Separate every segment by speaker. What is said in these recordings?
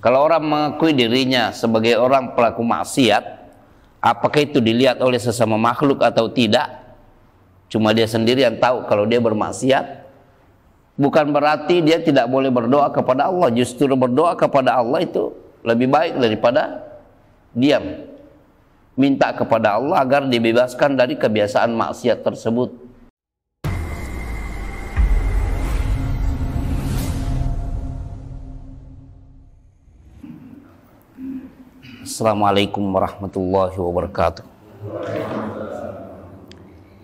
Speaker 1: Kalau orang mengakui dirinya sebagai orang pelaku maksiat, apakah itu dilihat oleh sesama makhluk atau tidak? Cuma dia sendiri yang tahu kalau dia bermaksiat. Bukan berarti dia tidak boleh berdoa kepada Allah. Justru berdoa kepada Allah itu lebih baik daripada diam. Minta kepada Allah agar dibebaskan dari kebiasaan maksiat tersebut. Assalamualaikum warahmatullahi wabarakatuh.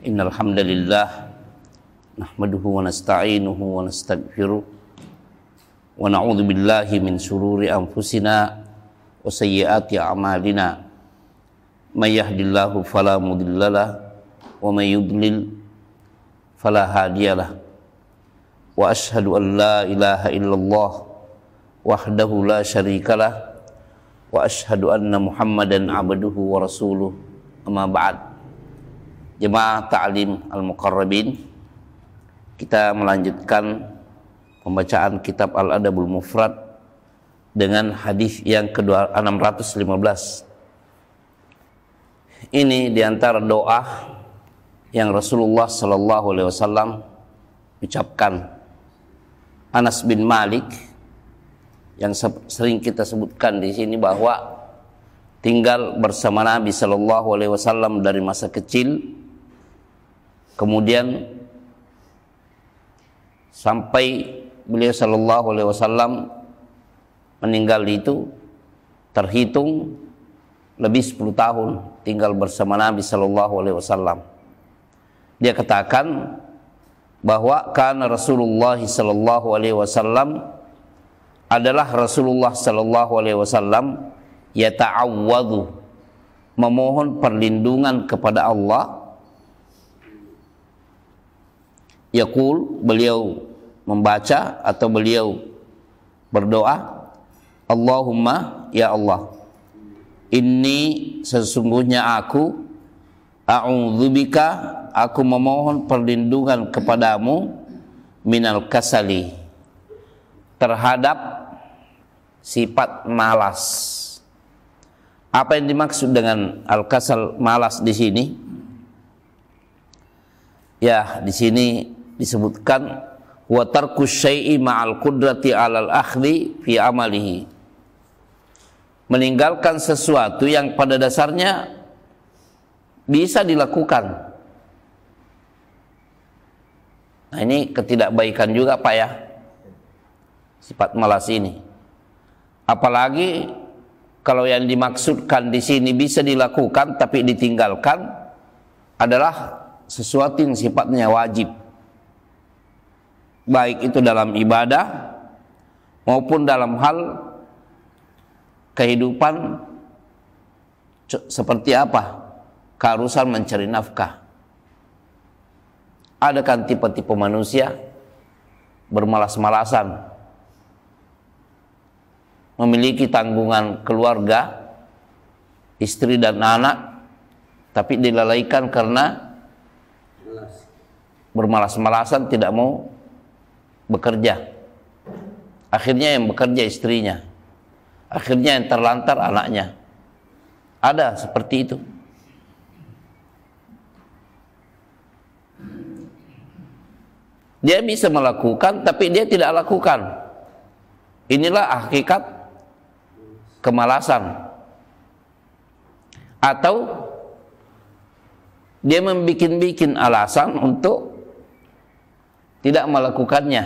Speaker 1: Innal hamdalillah nahmaduhu wa nasta'inuhu wa nastaghfiruh wa na'udzu billahi min shururi anfusina wa sayyiati a'malina. May yahdihillahu fala mudhillalah wa may yudlil fala hadiyalah. Wa asyhadu an la ilaha illallah wahdahu la syarikalah wa asyhadu anna Muhammadan abduhu wa rasuluh. Amma ba'd. Jemaah Ta'lim Al-Muqarrabin, kita melanjutkan pembacaan kitab Al-Adabul Mufrad dengan hadis yang ke-615. Ini diantara doa yang Rasulullah sallallahu alaihi wasallam ucapkan. Anas bin Malik yang sering kita sebutkan di sini bahwa tinggal bersama Nabi Shallallahu Alaihi Wasallam dari masa kecil, kemudian sampai beliau Shallallahu Alaihi Wasallam meninggal itu terhitung lebih 10 tahun tinggal bersama Nabi Shallallahu Alaihi Wasallam. Dia katakan bahwa karena Rasulullah Shallallahu Alaihi Wasallam adalah Rasulullah sallallahu alaihi wasallam yata'awwadhu, memohon perlindungan kepada Allah. Yaqul, beliau membaca atau beliau berdoa, Allahumma, ya Allah, inni, sesungguhnya aku, a'udzubika, aku memohon perlindungan kepadamu, minal kasali, terhadap sifat malas. Apa yang dimaksud dengan al-kasal, malas di sini? Ya, di sini disebutkan wa tarku syai'i ma'al qudrati 'alal akhdhi fi amalihi. Meninggalkan sesuatu yang pada dasarnya bisa dilakukan. Nah, ini ketidakbaikan juga, Pak, ya. Sifat malas ini. Apalagi kalau yang dimaksudkan di sini bisa dilakukan tapi ditinggalkan adalah sesuatu yang sifatnya wajib, baik itu dalam ibadah maupun dalam hal kehidupan seperti apa? Keharusan mencari nafkah. Ada kan tipe-tipe manusia bermalas-malasan, memiliki tanggungan keluarga, istri dan anak, tapi dilalaikan karena bermalas-malasan, tidak mau bekerja. Akhirnya yang bekerja istrinya, akhirnya yang terlantar anaknya. Ada seperti itu. Dia bisa melakukan tapi dia tidak lakukan. Inilah hakikat kemalasan. Atau dia membikin alasan untuk tidak melakukannya,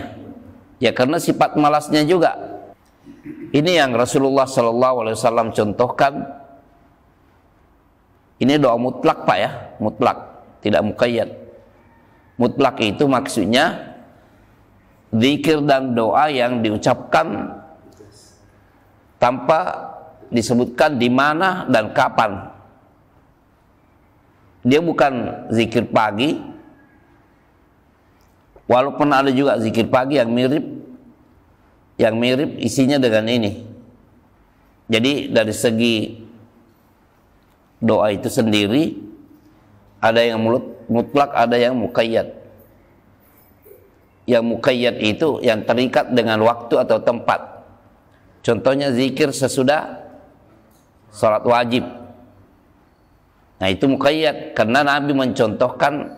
Speaker 1: ya karena sifat malasnya juga. Ini yang Rasulullah SAW contohkan. Ini doa mutlak, Pak, ya, mutlak, tidak muqayyad. Mutlak itu maksudnya zikir dan doa yang diucapkan tanpa disebutkan di mana dan kapan. Dia bukan zikir pagi, walaupun ada juga zikir pagi yang mirip isinya dengan ini. Jadi dari segi doa itu sendiri ada yang mutlak, ada yang muqayyad. Yang muqayyad itu yang terikat dengan waktu atau tempat. Contohnya zikir sesudah salat wajib. Nah, itu muqayyad karena Nabi mencontohkan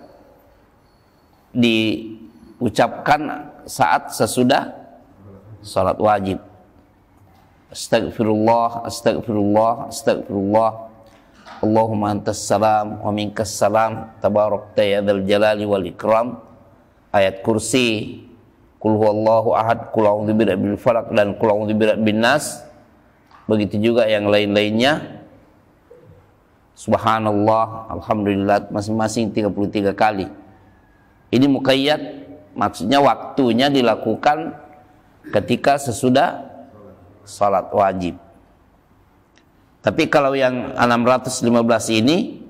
Speaker 1: diucapkan saat sesudah salat wajib. Astagfirullah, astagfirullah, astagfirullah. Allahumma antas salam wa minkas salam, tabarakta ya dzal jalali wal ikram. Ayat kursi, qul huwallahu ahad, qul a'udzu birabbil falaq, dan qul a'udzu birabbin nas. Begitu juga yang lain-lainnya. Subhanallah, alhamdulillah, masing-masing 33 kali. Ini muqayyad, maksudnya waktunya dilakukan ketika sesudah salat wajib. Tapi kalau yang 615 ini,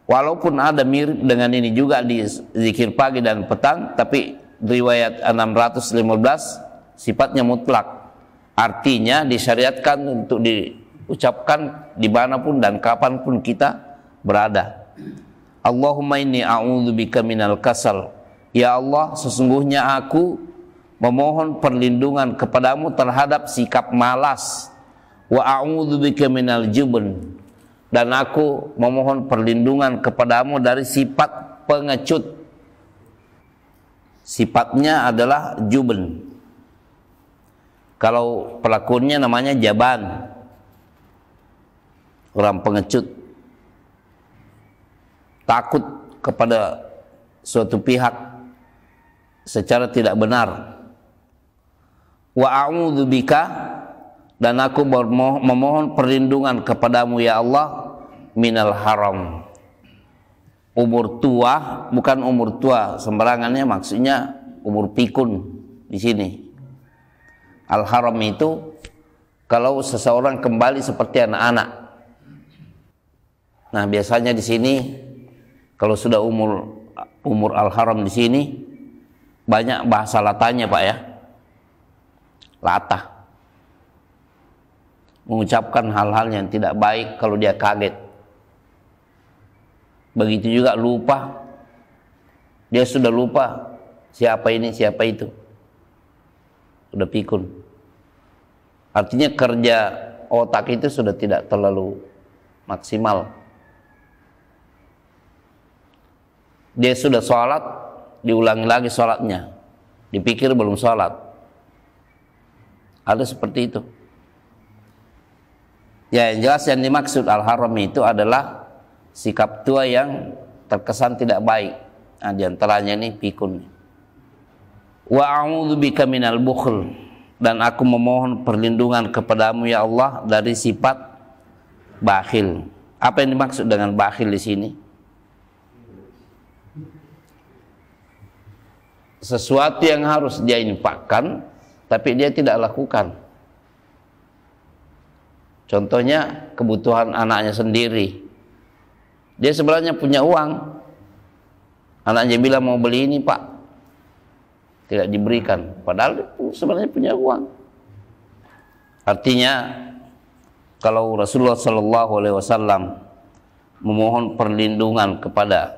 Speaker 1: walaupun ada mirip dengan ini juga di zikir pagi dan petang, tapi riwayat 615 sifatnya mutlak. Artinya disyariatkan untuk diucapkan dimanapun dan kapanpun kita berada. Allahumma inni a'udzubika minal kasal. Ya Allah, sesungguhnya aku memohon perlindungan kepadamu terhadap sikap malas. Wa a'udzubika minal jubn, dan aku memohon perlindungan kepadamu dari sifat pengecut. Sifatnya adalah jubn. Kalau pelakunya namanya jaban, orang pengecut, takut kepada suatu pihak secara tidak benar. Wa a'udzubika, dan aku memohon perlindungan kepadamu ya Allah minal haram. Umur tua, bukan umur tua sembarangannya, maksudnya umur pikun di sini. Al haram itu kalau seseorang kembali seperti anak-anak. Nah, biasanya di sini kalau sudah umur al haram di sini banyak bahasa latahnya, Pak ya. Latah. Mengucapkan hal-hal yang tidak baik kalau dia kaget. Begitu juga lupa. Dia sudah lupa siapa ini, siapa itu. Sudah pikun. Artinya kerja otak itu sudah tidak terlalu maksimal. Dia sudah sholat, diulangi lagi sholatnya. Dipikir belum sholat. Ada seperti itu. Ya, yang jelas yang dimaksud al-haram itu adalah sikap tua yang terkesan tidak baik. Nah, diantaranya ini pikun. Wa a'udzubika minal bukhl, dan aku memohon perlindungan kepadamu ya Allah dari sifat bakhil. Apa yang dimaksud dengan bakhil di sini? Sesuatu yang harus dia infakkan tapi dia tidak lakukan. Contohnya kebutuhan anaknya sendiri. Dia sebenarnya punya uang. Anaknya bilang mau beli ini, Pak. Tidak diberikan. Padahal sebenarnya punya uang. Artinya kalau Rasulullah SAW memohon perlindungan kepada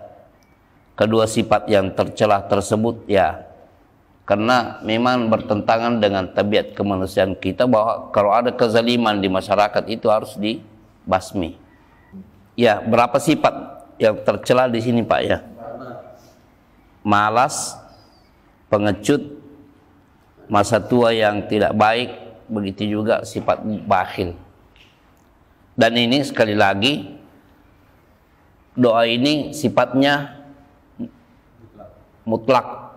Speaker 1: kedua sifat yang tercelah tersebut, ya, karena memang bertentangan dengan tabiat kemanusiaan kita bahwa kalau ada kezaliman di masyarakat itu harus dibasmi. Ya, berapa sifat yang tercela di sini, Pak ya? Malas, pengecut, masa tua yang tidak baik, begitu juga sifat bakhil. Dan ini sekali lagi doa ini sifatnya mutlak,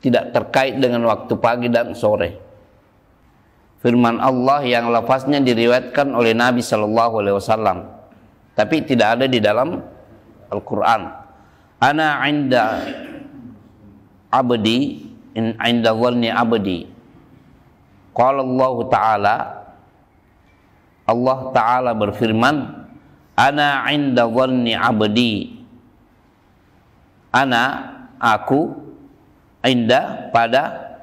Speaker 1: tidak terkait dengan waktu pagi dan sore. Firman Allah yang lafaznya diriwayatkan oleh Nabi SAW, tapi tidak ada di dalam Al-Quran. Ana inda abdi, inda dhanni abdi. Qala Allah Ta'ala, Allah Ta'ala berfirman, ana inda dhanni abdi. Ana, aku, inda, pada,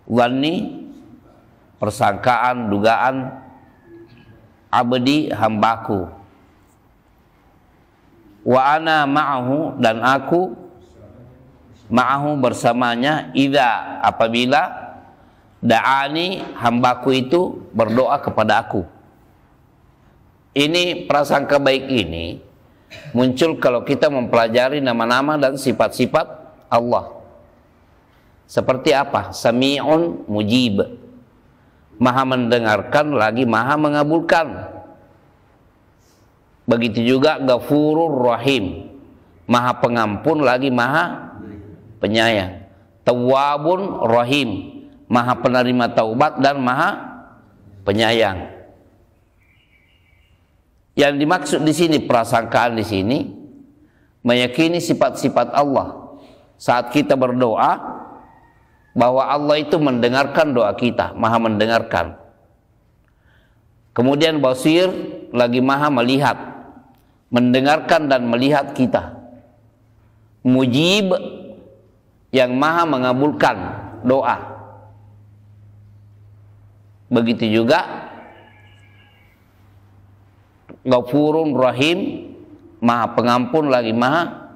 Speaker 1: dhanni, persangkaan, dugaan, abdi, hambaku. Wa ana ma'ahu, dan aku ma'ahu bersamanya, idza, apabila Da'ani, hambaku itu berdoa kepada aku. Ini prasangka baik ini muncul kalau kita mempelajari nama-nama dan sifat-sifat Allah. Seperti apa? Sami'un mujib, maha mendengarkan lagi maha mengabulkan. Begitu juga Ghafurur Rahim, maha pengampun lagi maha penyayang. Tawwabun Rahim, maha penerima taubat dan maha penyayang. Yang dimaksud di sini, prasangkaan di sini, meyakini sifat-sifat Allah. Saat kita berdoa, bahwa Allah itu mendengarkan doa kita, maha mendengarkan. Kemudian basir, lagi maha melihat, mendengarkan dan melihat kita. Mujib, yang maha mengabulkan doa. Begitu juga Ghafurun Rahim, maha pengampun lagi maha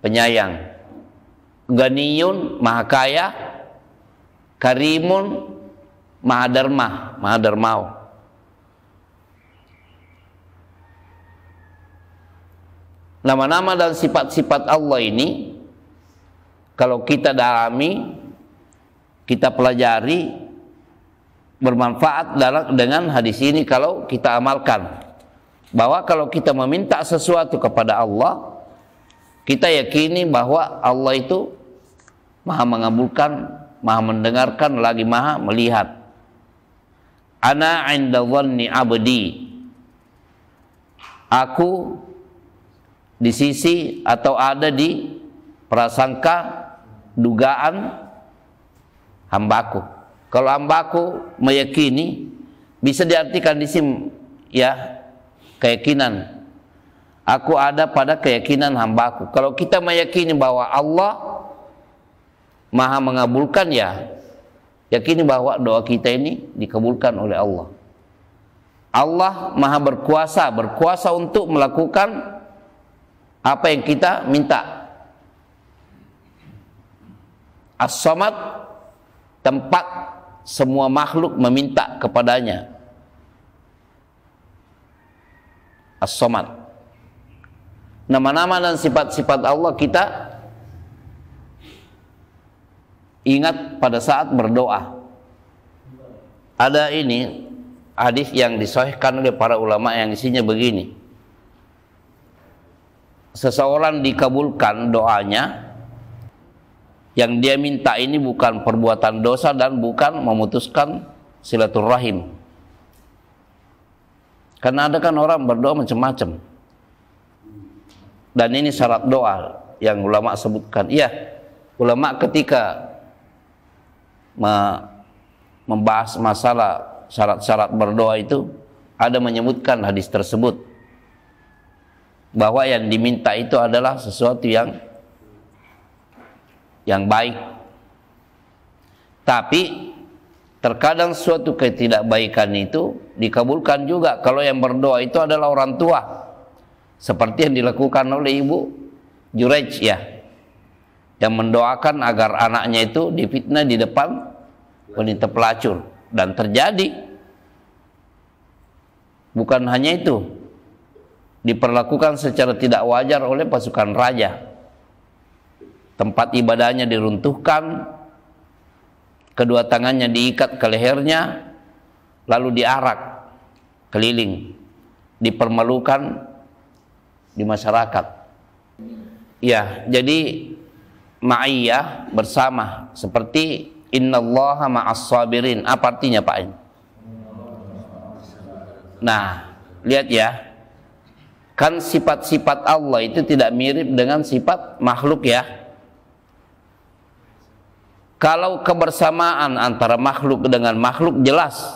Speaker 1: penyayang. Ganiyun, maha kaya. Karimun, maha dermah, maha dermau. Nama-nama dan sifat-sifat Allah ini kalau kita dalami, kita pelajari, bermanfaat dengan hadis ini kalau kita amalkan. Bahwa kalau kita meminta sesuatu kepada Allah, kita yakini bahwa Allah itu maha mengabulkan, maha mendengarkan, lagi maha melihat. Ana 'inda dhanni 'abdi. Aku di sisi atau ada di prasangka dugaan hambaku. Kalau hambaku meyakini, bisa diartikan di sini ya, keyakinan. Aku ada pada keyakinan hambaku. Kalau kita meyakini bahwa Allah maha mengabulkan, ya yakini bahwa doa kita ini dikabulkan oleh Allah. Allah maha berkuasa, berkuasa untuk melakukan apa yang kita minta. As-Samad, tempat semua makhluk meminta kepadanya. As-Samad. Nama-nama dan sifat-sifat Allah kita ingat pada saat berdoa. Ada ini hadis yang disahihkan oleh para ulama yang isinya begini. Seseorang dikabulkan doanya, yang dia minta ini bukan perbuatan dosa dan bukan memutuskan silaturahim. Karena ada kan orang berdoa macam-macam. Dan ini syarat doa yang ulama sebutkan. Iya, ulama ketika membahas masalah syarat-syarat berdoa itu ada menyebutkan hadis tersebut, bahwa yang diminta itu adalah sesuatu yang baik. Tapi terkadang suatu ketidakbaikan itu dikabulkan juga kalau yang berdoa itu adalah orang tua, seperti yang dilakukan oleh Ibu Juraij ya, yang mendoakan agar anaknya itu difitnah di depan wanita pelacur, dan terjadi. Bukan hanya itu, diperlakukan secara tidak wajar oleh pasukan raja. Tempat ibadahnya diruntuhkan, kedua tangannya diikat ke lehernya, lalu diarak keliling, dipermalukan di masyarakat. Ya, jadi ma'iyah, bersama, seperti innallaha ma'as sabirin. Apa artinya Pak? Nah, lihat ya, kan sifat-sifat Allah itu tidak mirip dengan sifat makhluk ya. Kalau kebersamaan antara makhluk dengan makhluk jelas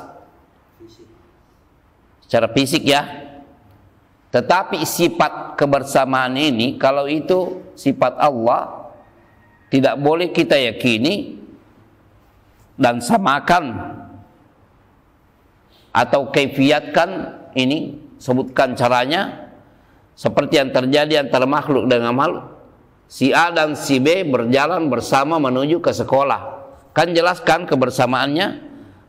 Speaker 1: secara fisik ya. Tetapi sifat kebersamaan ini, kalau itu sifat Allah, tidak boleh kita yakini dan samakan atau kaifiatkan ini, sebutkan caranya seperti yang terjadi antara makhluk dengan makhluk. Si A dan si B berjalan bersama menuju ke sekolah. Kan jelaskan kebersamaannya,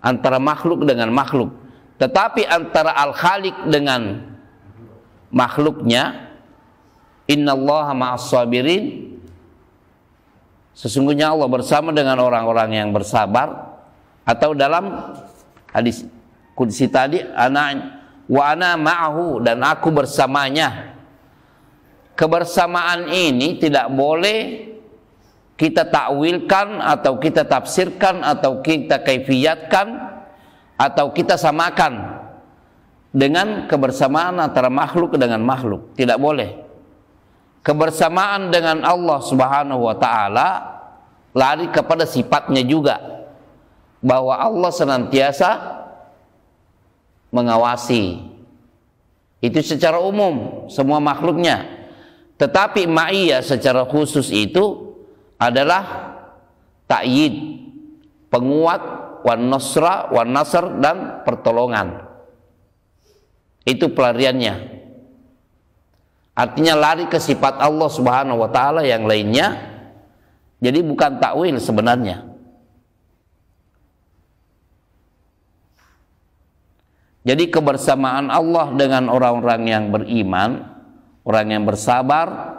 Speaker 1: antara makhluk dengan makhluk. Tetapi antara Al-Khaliq dengan makhluknya, innallaha ma'as sabirin, sesungguhnya Allah bersama dengan orang-orang yang bersabar. Atau dalam hadis qudsi tadi, wa ana ma'ahu, dan aku bersamanya. Kebersamaan ini tidak boleh kita takwilkan atau kita tafsirkan atau kita kaifiyatkan atau kita samakan dengan kebersamaan antara makhluk dengan makhluk. Tidak boleh. Kebersamaan dengan Allah Subhanahu wa taala lari kepada sifatnya juga, bahwa Allah senantiasa mengawasi. Itu secara umum semua makhluknya. Tetapi ma'iyah secara khusus itu adalah ta'yid, penguat, wan nasra, wan nasr, dan pertolongan. Itu pelariannya. Artinya lari ke sifat Allah Subhanahu wa taala yang lainnya. Jadi bukan takwil sebenarnya. Jadi kebersamaan Allah dengan orang-orang yang beriman, orang yang bersabar,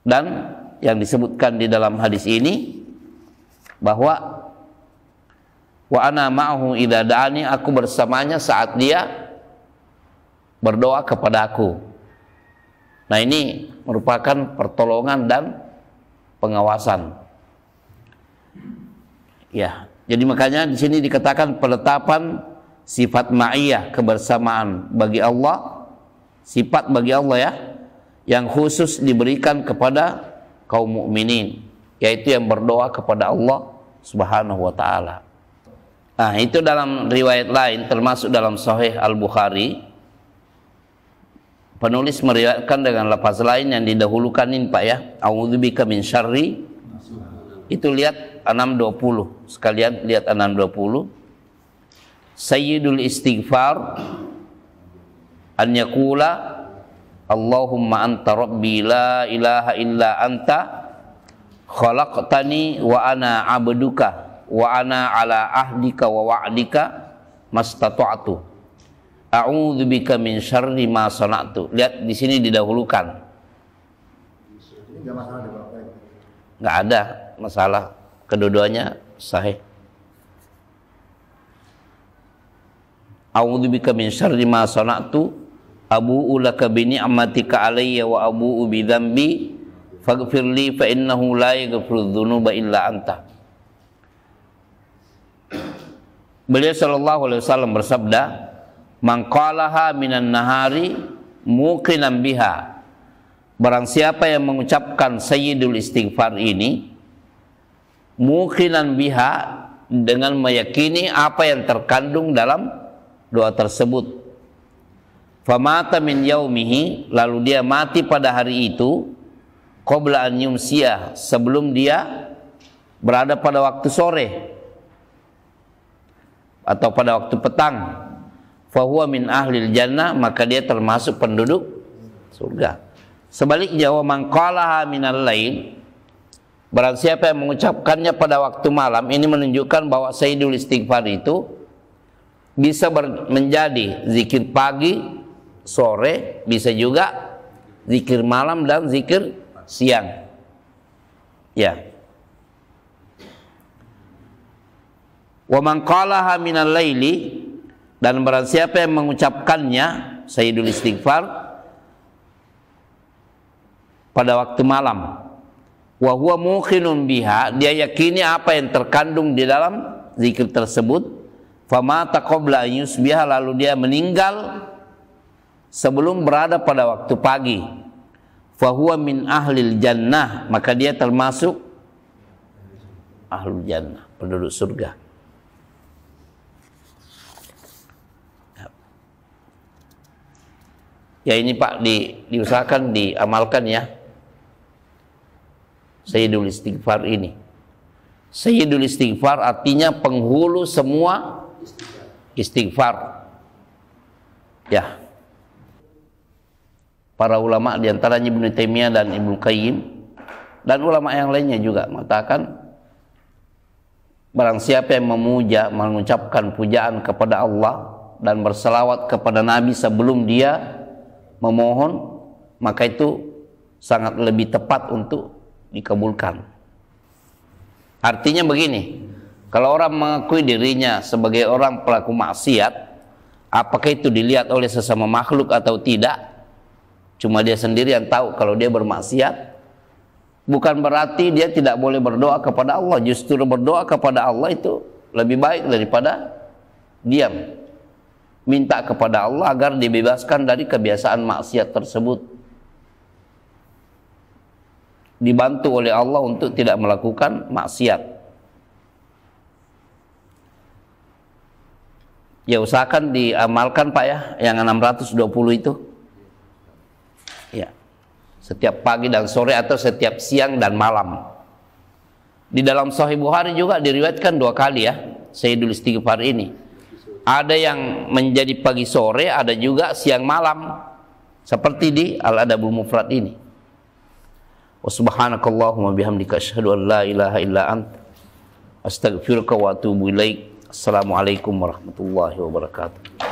Speaker 1: dan yang disebutkan di dalam hadis ini bahwa wa ana ma'ahu idza da'ani, aku bersamanya saat dia berdoa kepada aku. Nah, ini merupakan pertolongan dan pengawasan. Ya, jadi makanya di sini dikatakan penetapan sifat ma'iyah, kebersamaan bagi Allah, sifat bagi Allah ya, yang khusus diberikan kepada kaum mukminin, yaitu yang berdoa kepada Allah Subhanahu wa taala. Nah, itu dalam riwayat lain termasuk dalam Sahih Al-Bukhari, penulis meriwayatkan dengan lafaz lain yang didahulukan ini Pak ya, a'udzubika min syarri. Itu lihat 620, sekalian lihat 620. Sayyidul istighfar an yaqula Allahumma anta rabbi la ilaha illa anta khalaqtani wa ana abduka wa ana ala ahdika wa wa'dika mastata'tu a'udzubika min syarri ma sana'tu. Lihat di sini didahulukan. Enggak ada masalah, kedua-duanya sahih. A'udzubika min syarri ma sana'tu abu'u laka bi ni'matika alayya wa abu'u bi dzambi faghfirli fa innahu la yaghfiru dzunuba illa anta. Beliau sallallahu alaihi wasallam bersabda, man qalaha minan nahari muqinan biha, barang siapa yang mengucapkan sayyidul istighfar ini muqinan biha, dengan meyakini apa yang terkandung dalam doa tersebut, famata min yaumihi, lalu dia mati pada hari itu, qabla an yumsiyah, sebelum dia berada pada waktu sore atau pada waktu petang, fahuwa min ahlil jannah, maka dia termasuk penduduk surga. Sebaliknya, wa man qalaha minal lail, barang siapa yang mengucapkannya pada waktu malam, ini menunjukkan bahwa sayyidul istighfar itu bisa menjadi zikir pagi, sore, bisa juga zikir malam dan zikir siang. Ya. Wa man qalaha minal laili, dan barang siapa yang mengucapkannya sayyidul istighfar pada waktu malam, wa huwa muqinun biha, dia yakini apa yang terkandung di dalam zikir tersebut, famata qabla an yusbiha, lalu dia meninggal sebelum berada pada waktu pagi, fahuwa min ahlil jannah, maka dia termasuk ahlul jannah, penduduk surga. Ya, ini Pak, diusahakan diamalkan ya sayyidul istighfar ini. Sayyidul istighfar artinya penghulu semua istighfar. Ya. Para ulama diantaranya Ibnu Taimiyah dan Ibnu Qayyim dan ulama yang lainnya juga mengatakan Barang siapa yang memuja, mengucapkan pujaan kepada Allah dan berselawat kepada Nabi sebelum dia memohon, maka itu sangat lebih tepat untuk dikabulkan. Artinya begini, kalau orang mengakui dirinya sebagai orang pelaku maksiat, apakah itu dilihat oleh sesama makhluk atau tidak, cuma dia sendiri yang tahu kalau dia bermaksiat, bukan berarti dia tidak boleh berdoa kepada Allah. Justru berdoa kepada Allah itu lebih baik daripada diam. Minta kepada Allah agar dibebaskan dari kebiasaan maksiat tersebut, dibantu oleh Allah untuk tidak melakukan maksiat. Ya, usahakan diamalkan Pak ya, yang 620 itu. Ya. Setiap pagi dan sore atau setiap siang dan malam. Di dalam Sahih Bukhari juga diriwayatkan 2 kali ya, Sayyidul Istighfar ini. Ada yang menjadi pagi sore, ada juga siang malam. Seperti di Al-Adabul Mufrad ini. Wa subhanakallahumma bihamdika asyhadu an la ilaha illa anta astaghfiruka wa atubu ilaik. Assalamualaikum warahmatullahi wabarakatuh.